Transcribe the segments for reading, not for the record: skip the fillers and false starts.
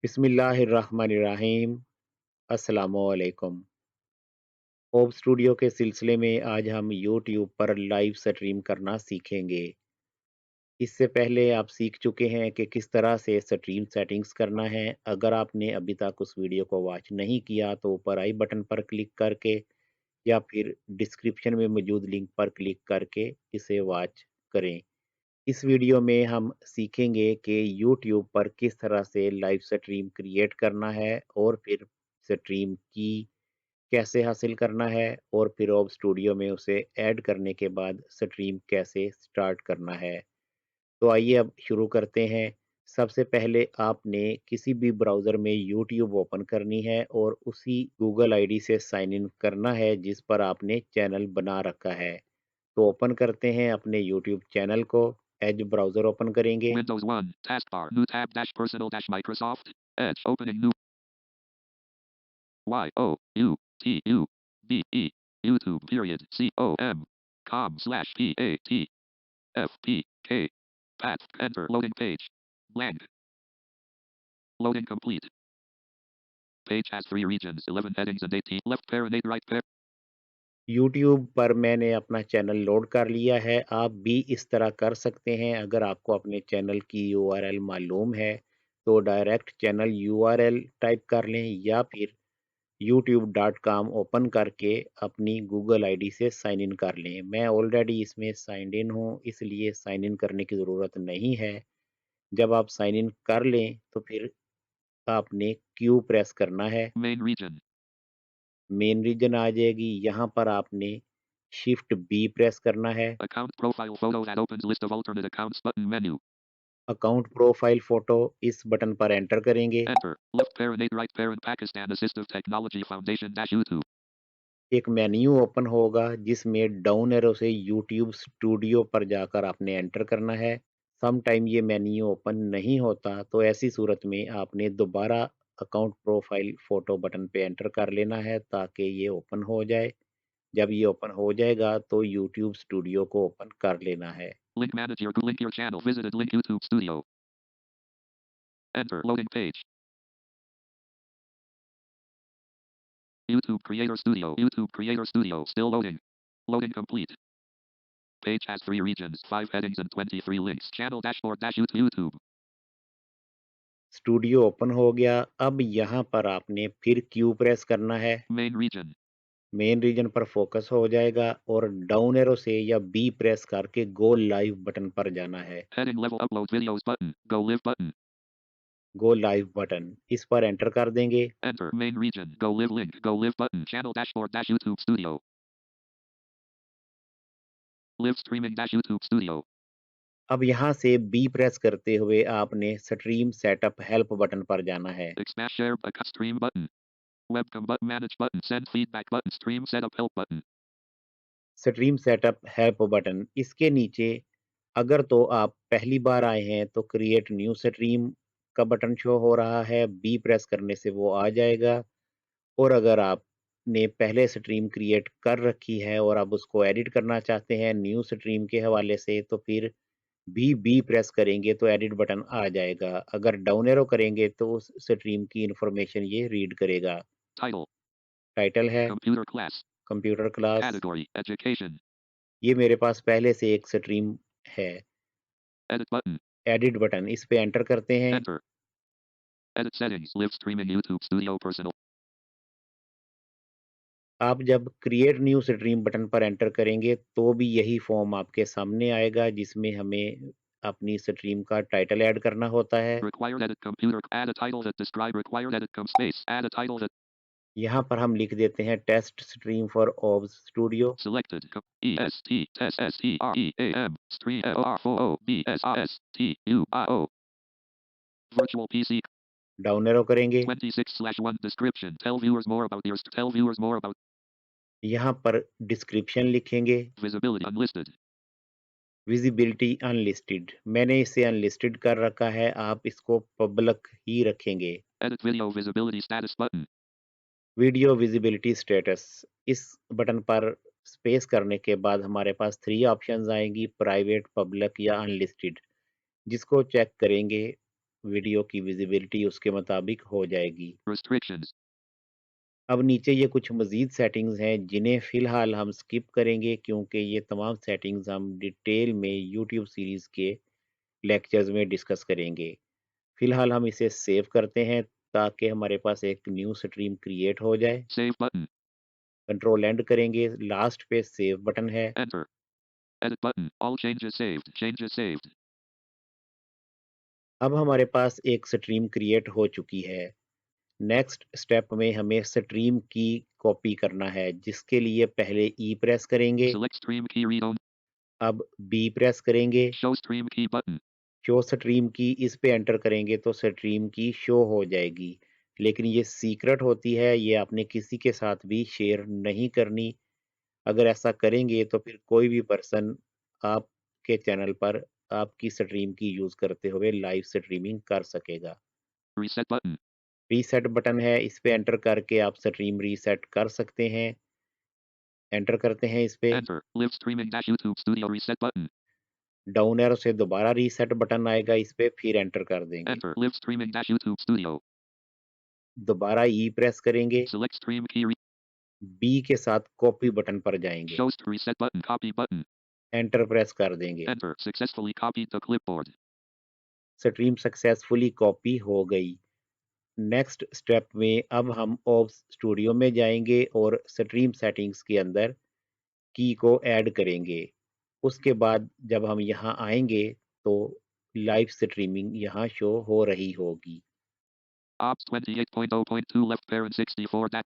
बिस्मिल्लाहिर्रहमानिर्रहीम। अस्सलामुअलैकुम। ओब स्टूडियो के सिलसिले में आज हम यूट्यूब पर लाइव स्ट्रीम करना सीखेंगे। इससे पहले आप सीख चुके हैं कि किस तरह से स्ट्रीम सेटिंग्स करना है। अगर आपने अभी तक उस वीडियो को वॉच नहीं किया तो ऊपर आई बटन पर क्लिक करके या फिर डिस्क्रिप्शन में मौजूद लिंक पर क्लिक करके इसे वॉच करें। इस वीडियो में हम सीखेंगे कि YouTube पर किस तरह से लाइव स्ट्रीम क्रिएट करना है और फिर स्ट्रीम की कैसे हासिल करना है और फिर ओब स्टूडियो में उसे ऐड करने के बाद स्ट्रीम कैसे स्टार्ट करना है। तो आइए अब शुरू करते हैं। सबसे पहले आपने किसी भी ब्राउज़र में YouTube ओपन करनी है और उसी गूगल आईडी से साइन इन करना है जिस पर आपने चैनल बना रखा है। तो ओपन करते हैं अपने YouTube चैनल को। एज ब्राउज़र ओपन करेंगे। Windows 1, taskbar, new tab dash personal dash Microsoft, Edge, opening new, Y-O-U-T-U-B-E, YouTube, period, C-O-M, com/P-A-T-F-P-K, path, enter, loading page, blank, loading complete. Page has 3 regions, 11 headings and 18, left pair and 8 right pair. YouTube पर मैंने अपना channel load कर लिया है। आप भी इस तरह कर सकते हैं। अगर आपको अपने चैनल की यूआरएल मालूम है तो डायरेक्ट चैनल यूआरएल टाइप कर लें या फिर youtube.com ओपन करके अपनी गूगल आईडी से साइन इन कर लें। मैं ऑलरेडी इसमें साइंड इन हूँ, इसलिए साइन इन करने की ज़रूरत नहीं है। जब आप साइन इन कर लें तो फिर आपने क्यू प्रेस करना है। Main region, मेन रीजन आ जाएगी। यहाँ पर आपने शिफ्ट बी प्रेस करना है। account profile photo that opens list of alternate accounts button menu, account profile photo इस बटन पर एंटर करेंगे। enter, left pair and 8 right pair and Pakistan Assistive Technology Foundation dash YouTube, एक menu open होगा जिसमें down arrow से YouTube studio पर जाकर आपने एंटर करना है। सम टाइम ये मेन्यू ओपन नहीं होता तो ऐसी सूरत में आपने दोबारा अकाउंट प्रोफाइल फोटो बटन पे एंटर कर लेना है ताकि ये ओपन हो जाए। जब ये ओपन हो जाएगा तो यूट्यूब स्टूडियो को ओपन कर लेना है। link manager to link your channel, visited link YouTube Studio, enter, loading page. YouTube Creator Studio, still loading. Loading complete. Page has 3 regions, 5 headings and 23 links. Channel dashboard dash YouTube. Studio open हो गया। अब यहाँ पर आपने फिर Q press करना है। Main region. Main reason पर फोकस हो जाएगा और डाउन एरो से या बी प्रेस करके गो लाइव बटन पर जाना है। Heading level upload videos button. Go live button. Go live button इस पर एंटर कर देंगे। Enter. Main region. Go live link. Go live button. Channel dashboard dash YouTube Studio. Live streaming dash YouTube Studio. अब यहाँ से B press करते हुए आपने स्ट्रीम सेटअप हेल्प बटन पर जाना है। Expand share stream button. Webcam button manage button. Send feedback button. Stream setup help button. Stream setup help button इसके नीचे अगर तो आप पहली बार आए हैं तो क्रिएट न्यू स्ट्रीम का बटन शो हो रहा है। बी प्रेस करने से वो आ जाएगा। और अगर आपने पहले स्ट्रीम क्रिएट कर रखी है और आप उसको एडिट करना चाहते हैं न्यू स्ट्रीम के हवाले से तो फिर बी प्रेस करेंगे तो एडिट बटन आ जाएगा। अगर डाउन एरो करेंगे तो उस स्ट्रीम की इंफॉर्मेशन ये रीड करेगा। Title. टाइटल है Computer class. Computer class. Category. Education. ये मेरे पास पहले से एक स्ट्रीम है। Edit button. एडिट बटन इस पे एंटर करते हैं। Enter. Edit settings. Live streaming YouTube Studio personal. आप जब क्रिएट न्यू स्ट्रीम बटन पर एंटर करेंगे तो भी यही फॉर्म आपके सामने आएगा जिसमें हमें अपनी स्ट्रीम का टाइटल ऐड करना होता है। Required edit computer. Add a title that describe required edit space. Add a title that यहाँ पर हम लिख देते हैं test stream for OBS studio. selected. EST test STREAM stream ROBSSTUIO. Virtual PC. Down arrow करेंगे। 26/1 description. Tell viewers more about yours. Tell viewers more about यहाँ पर description लिखेंगे। visibility unlisted. विजिबिलिटी अनलिस्टेड मैंने इसे अनलिस्टेड कर रखा है। आप इसको पब्लिक ही रखेंगे। Edit video visibility status button. Video visibility status इस बटन पर स्पेस करने के बाद हमारे पास 3 ऑप्शंस आएंगी प्राइवेट, पब्लिक या अनलिस्टेड। जिसको चेक करेंगे वीडियो की विजिबिलिटी उसके मुताबिक हो जाएगी। Restrictions. अब नीचे ये कुछ मज़ीद सेटिंग्स हैं जिन्हें फ़िलहाल हम स्किप करेंगे क्योंकि ये तमाम सेटिंग्स हम डिटेल में यूट्यूब सीरीज़ के लेक्चर्स में डिस्कस करेंगे। फ़िलहाल हम इसे सेव करते हैं ताकि हमारे पास एक न्यू स्ट्रीम क्रिएट हो जाए। Save button. कंट्रोल एंड करेंगे, लास्ट पे सेव बटन है। Enter. Edit button. All changes saved. Changes saved. अब हमारे पास एक स्ट्रीम क्रिएट हो चुकी है। नेक्स्ट स्टेप में हमें स्ट्रीम की कॉपी करना है जिसके लिए पहले ई प्रेस करेंगे, Select stream key read on. अब बी प्रेस करेंगे, Show stream key button. Show stream की इस पे एंटर करेंगे तो स्ट्रीम की शो हो जाएगी। लेकिन ये सीक्रेट होती है, ये आपने किसी के साथ भी शेयर नहीं करनी। अगर ऐसा करेंगे तो फिर कोई भी पर्सन आपके चैनल पर आपकी स्ट्रीम की यूज़ करते हुए लाइव स्ट्रीमिंग कर सकेगा। Reset button. रीसेट बटन है, इस पे एंटर करके आप स्ट्रीम रीसेट कर सकते हैं। एंटर करते हैं इस पे। Enter. Live streaming dash YouTube Studio reset button. Down arrow से दोबारा रीसेट बटन आएगा, इस पे फिर एंटर कर देंगे। Enter. Live streaming dash YouTube Studio. दोबारा ई प्रेस करेंगे, Select stream key. बी के साथ कॉपी बटन पर जाएँगे। Show reset button. Copy button. Enter press कर देंगे। Enter. Successfully copied to clipboard. Stream successfully copy हो गई। नेक्स्ट स्टेप में अब हम ओब्स स्टूडियो में जाएँगे और स्ट्रीम सेटिंग्स के अंदर की को ऐड करेंगे। उसके बाद जब हम यहाँ आएँगे तो लाइव स्ट्रीमिंग यहाँ शो हो रही होगी। Ops 28.0.2 left parent 64 that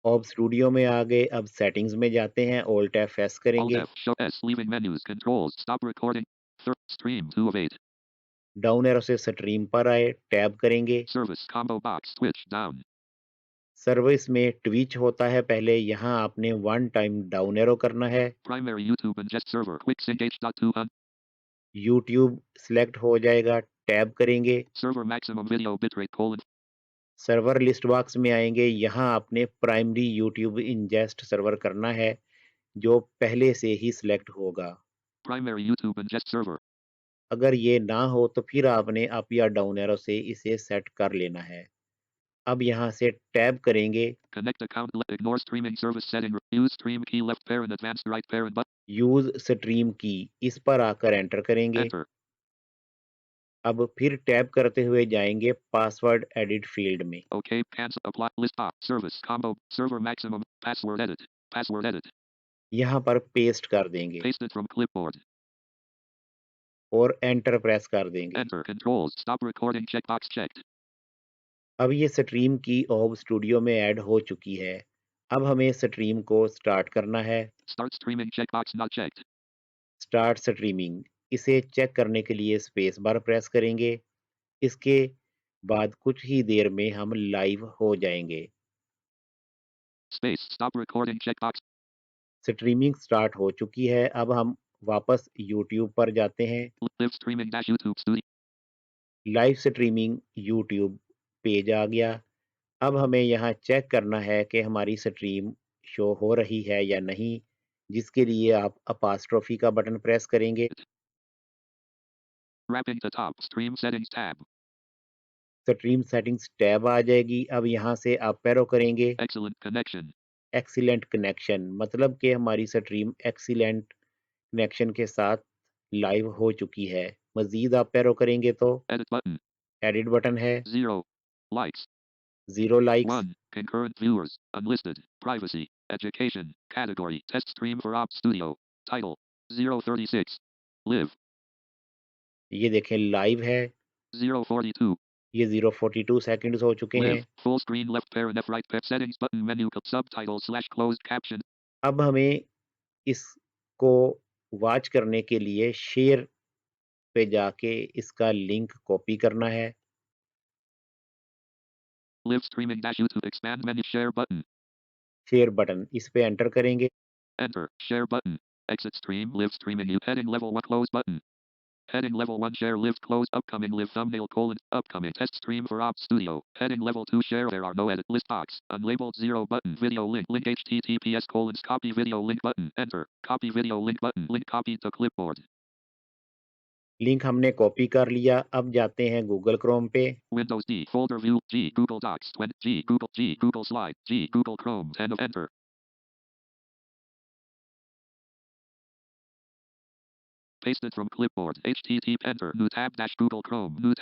obs studio में आ गए, अब सेटिंग्स में जाते हैं, ऑल्ट F Alt करेंगे। F show S leaving menus controls stop recording stream 2 of 8 down arrow से स्ट्रीम पर आए, टैब करेंगे। service combo box switch down service में ट्विच होता है पहले, यहाँ आपने वन टाइम डाउन एरो करना है। primary YouTube ingest server quick sync H.2 on YouTube select हो जाएगा, टैब करेंगे। server maximum video bitrate colon server list box में आएँगे, यहाँ आपने प्राइमरी यूट्यूब इंजेस्ट सर्वर करना है, जो पहले से ही सिलेक्ट होगा। primary YouTube ingest server अगर ये ना हो तो फिर आपने अप या डाउन एरो से इसे सेट कर लेना है। अब यहाँ से टैब करेंगे, connect account ignore streaming service setting use stream key left parent advanced right parent button use stream की, इस पर आकर एंटर करेंगे। enter अब फिर टैब करते हुए जाएँगे पासवर्ड एडिट फील्ड में। okay cancel apply list box service combo server maximum password edit यहाँ पर पेस्ट कर देंगे pasted from clipboard और एंटर प्रेस कर देंगे। enter controls stop recording checkbox checked अब ये स्ट्रीम की ओब स्टूडियो में ऐड हो चुकी है। अब हमें स्ट्रीम को स्टार्ट करना है। start streaming checkbox not checked start streaming, इसे चेक करने के लिए स्पेस बार प्रेस करेंगे। इसके बाद कुछ ही देर में हम लाइव हो जाएंगे। space stop recording checkbox streaming start हो चुकी है। अब हम वापस यूट्यूब पर जाते हैं। live streaming dash YouTube studio live streaming YouTube page आ गया। अब हमें यहाँ चेक करना है कि हमारी स्ट्रीम शो हो रही है या नहीं, जिसके लिए आप अपास्ट्रोफी का बटन प्रेस करेंगे। wrapping to top stream settings tab stream settings tab आ जाएगी। अब यहाँ से अप एरो करेंगे। excellent connection एक्सीलेंट कनेक्शन मतलब कि हमारी स्ट्रीम एक्सीलेंट कनेक्शन के साथ लाइव हो चुकी है। मज़ीद अप एरो करेंगे तो edit button एडिट बटन है। 0 likes 0 likes, 1 concurrent viewers unlisted privacy education category test stream for Ops Studio title 036 live ये देखें लाइव है। 042 ये 042 सेकंड्स हो चुके हैं। live full screen left parent F right parent settings button menu subtitle slash closed caption अब हमें इसको वॉच करने के लिए शेयर पे जाके इसका लिंक कॉपी करना है। live streaming dash YouTube expand menu share button share button, इस पे एंटर करेंगे। enter share button exit stream live streaming you heading level 1 close button heading level 1 share live close upcoming live thumbnail colon upcoming test stream for Ops Studio heading level 2 share there are no edit list box unlabeled 0 button video link https colons copy video link button enter copy video link button link copied to clipboard link हमने copy कर लिया। अब जाते हैं Google Chrome पे। Windows D. Folder view. G. Google Docs. 20. G. Google Slide. G. Google Chrome. 10 of enter. Pasted from clipboard. HTTP enter. New tab dash Google Chrome. New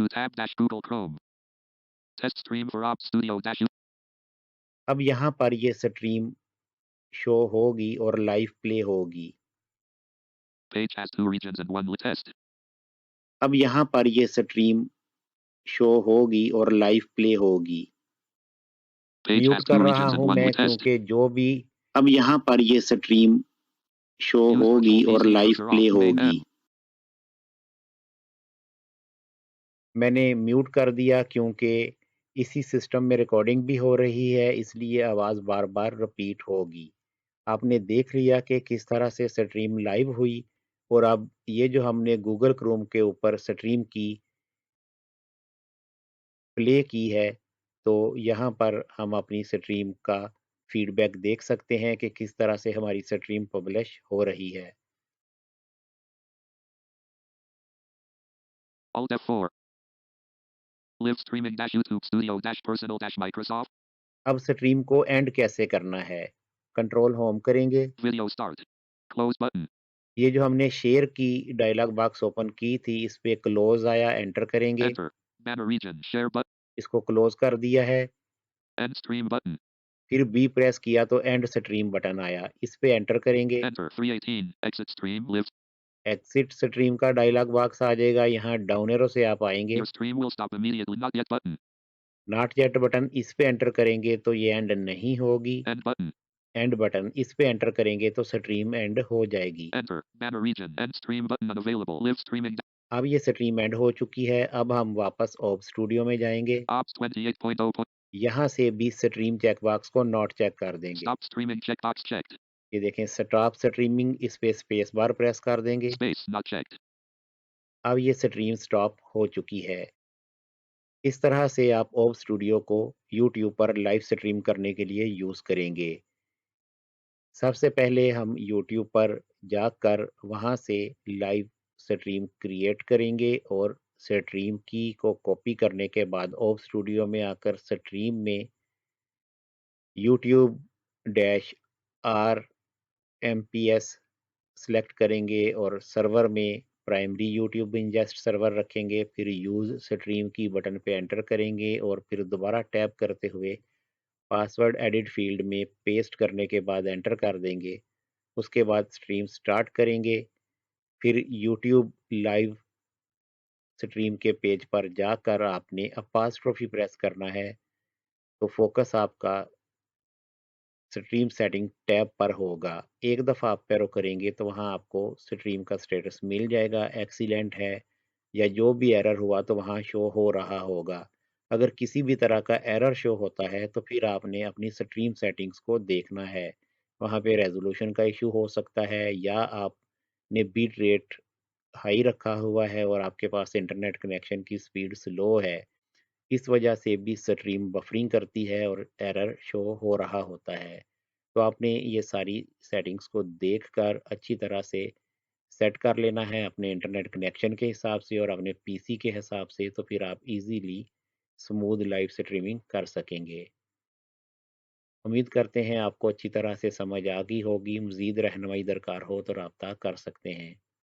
tab dash Google Chrome. Test stream for Op Studio dash. अब यहाँ पर ये stream show होगी और live play होगी। Page has 2 regions and 1 test. अब यहाँ पर ये स्ट्रीम शो होगी और लाइव प्ले होगी। Page म्यूट has 2 कर रहा regions and हूँ 1 मैं test. क्योंकि जो भी अब यहाँ पर ये स्ट्रीम शो Use होगी virtual और PC live cursor play Alt Main होगी। M. मैंने म्यूट कर दिया क्योंकि इसी सिस्टम में रिकॉर्डिंग भी हो रही है, इसलिए आवाज़ बार-बार रिपीट होगी। आपने देख लिया कि किस तरह से स्ट्रीम लाइव हुई और अब ये जो हमने गूगल क्रोम के ऊपर स्ट्रीम की प्ले की है, तो यहाँ पर हम अपनी स्ट्रीम का फीडबैक देख सकते हैं कि किस तरह से हमारी स्ट्रीम पब्लिश हो रही है। Alt F4. Live streaming dash YouTube Studio dash personal dash Microsoft. अब स्ट्रीम को एंड कैसे करना है? कंट्रोल होम करेंगे। Video start. Close button. ये जो हमने शेयर की डायलॉग बॉक्स ओपन की थी, इस पे क्लोज़ आया, एंटर करेंगे। Enter. Banner region. Share button. इसको क्लोज़ कर दिया है। End stream button. फिर बी प्रेस किया तो एंड स्ट्रीम बटन आया, इस पे एंटर करेंगे। Enter. 318. Exit stream. Live. Exit stream का डायलॉग बॉक्स आ जाएगा, यहाँ डाउन एरो से आप आएँगे। Your stream will stop immediately. Not yet button. Not yet button इस पे एंटर करेंगे तो ये एंड नहीं होगी। End button. एंड बटन इस पे एंटर करेंगे तो स्ट्रीम एंड हो जाएगी। Enter. Banner region. End stream button unavailable. Live streaming. अब ये स्ट्रीम एंड हो चुकी है। अब हम वापस ओब स्टूडियो में जाएँगे। Ops 28.0. यहाँ से भी स्ट्रीम चेक बॉक्स को नॉट चेक कर देंगे। Stop streaming checkbox checked. ये देखें स्टॉप स्ट्रीमिंग, इस पे स्पेस बार प्रेस कर देंगे। Space not checked. अब ये स्ट्रीम स्टॉप हो चुकी है। इस तरह से आप ओब स्टूडियो को यूट्यूब पर लाइव स्ट्रीम करने के लिए यूज़ करेंगे। सबसे पहले हम यूट्यूब पर जाकर वहाँ से लाइव स्ट्रीम क्रिएट करेंगे और स्ट्रीम की को कॉपी करने के बाद ओब स्टूडियो में आकर स्ट्रीम में YouTube dash R M P S select करेंगे और सर्वर में प्राइमरी यूट्यूब इंजेस्ट सर्वर रखेंगे। फिर यूज़ स्ट्रीम की बटन पे एंटर करेंगे और फिर दोबारा टैप करते हुए पासवर्ड एडिट फील्ड में पेस्ट करने के बाद एंटर कर देंगे। उसके बाद स्ट्रीम स्टार्ट करेंगे। फिर यूट्यूब लाइव स्ट्रीम के पेज पर जाकर आपने अपोस्ट्रोफी प्रेस करना है, तो फोकस आपका स्ट्रीम सेटिंग टैब पर होगा। एक दफ़ा आप पैरो करेंगे तो वहाँ आपको स्ट्रीम का स्टेटस मिल जाएगा, एक्सीलेंट है या जो भी एरर हुआ तो वहाँ शो हो रहा होगा। अगर किसी भी तरह का एरर शो होता है तो फिर आपने अपनी स्ट्रीम सेटिंग्स को देखना है। वहाँ पे रेज़ोल्यूशन का इश्यू हो सकता है या आपने बिट रेट हाई रखा हुआ है और आपके पास इंटरनेट कनेक्शन की स्पीड स्लो है। इस वजह से भी स्ट्रीम बफरिंग करती है और एरर शो हो रहा होता है। तो आपने ये सारी सेटिंग्स को देखकर अच्छी तरह से सेट कर लेना है अपने इंटरनेट कनेक्शन के हिसाब से और अपने पीसी के हिसाब से, तो फिर आप इजीली स्मूथ लाइव स्ट्रीमिंग कर सकेंगे। उम्मीद करते हैं आपको अच्छी तरह से समझ आ गई होगी। मज़ीद रहनुमाई दरकार हो तो राब्ता कर सकते हैं।